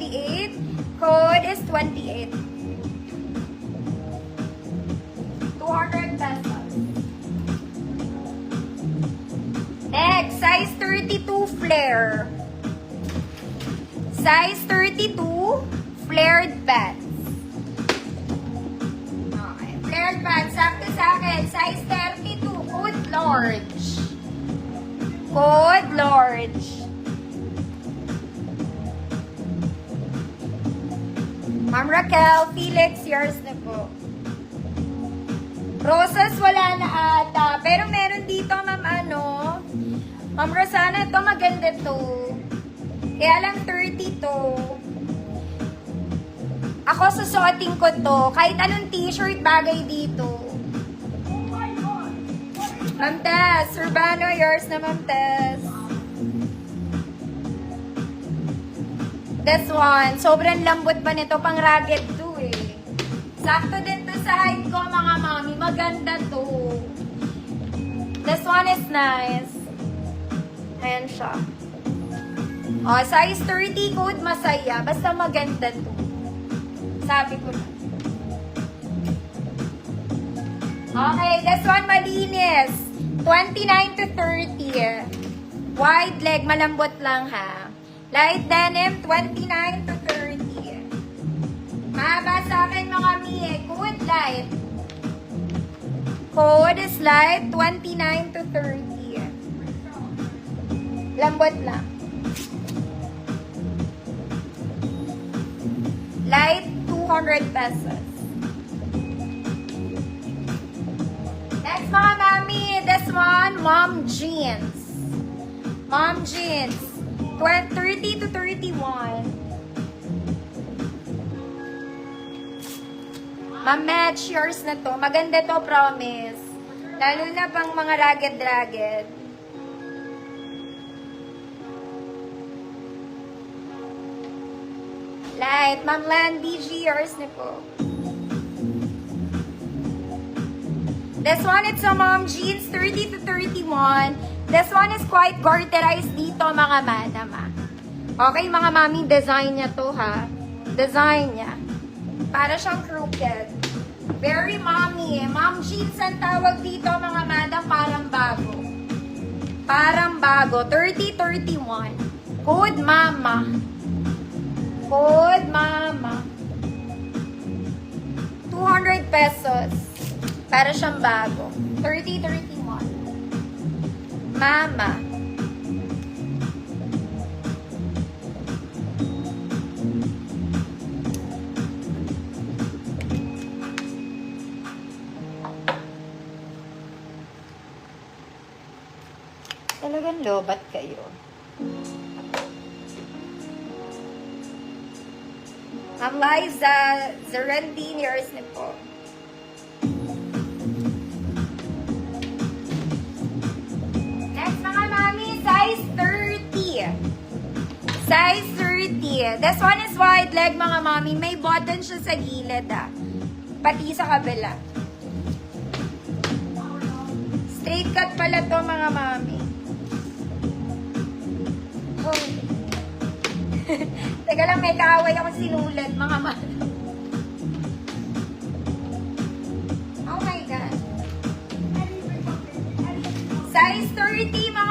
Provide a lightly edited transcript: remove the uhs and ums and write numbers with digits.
28. Code is 28. 200 pesos. Next, size 32 flare. Size 32 flared pants. Okay, flared pants. Sakto sa akin. Size 32. Code large. Code large. Ma'am Raquel, Felix, yours na po. Rosas, wala na ata. Pero meron dito, ma'am, Ma'am Rosana, ito maganda to. Kaya lang 30 to. Ako susuotin ko to. Kahit anong t-shirt bagay dito. Ma'am Tess, Urbano, yours na, Ma'am Tess. This one, sobrang lambot pa nito, pang rugged to eh. Sakto din to sa height ko, mga mami. Maganda to. This one is nice. Ayan siya. Oh, size 30, code masaya. Basta maganda to. Sabi ko na. Okay, this one malinis. 29 to 30. Wide leg, malambot lang ha. Light denim, 29 to 30. Mahaba sa akin mga miye. Code light. Code is light, 29 to 30. Lambot lang. Light, 200 pesos. Next mga mami, this one, mom jeans. Mom jeans, 30 to 31. Ma-match yours na to. Maganda to, promise. Lalo na pang mga ragged-ragged. Light. Ma'am Lan, BG, yours na po. This one, it's a mom jeans, 30 to 31. This one is quite garterized dito, mga madama. Okay, mga mami, design niya to, ha? Design niya. Para siyang crooked. Very mommy eh. Mom jeans ang tawag dito, mga madam. Parang bago. Parang bago. 30-31. Code mama. Code mama. 200 pesos. Para siyang bago. 30-31. Mama. Talagang lobat kayo. Ma'am Liza, Zerendine, yours na po. Next mga mami, size 30. Size 30. This one is wide leg mga mami. May button siya sa gilid pati sa kabila. Straight cut pala to mga mami. Oh. Teka lang, may kaaway ako sinulat, mga madam. Oh my God. Size 30, mga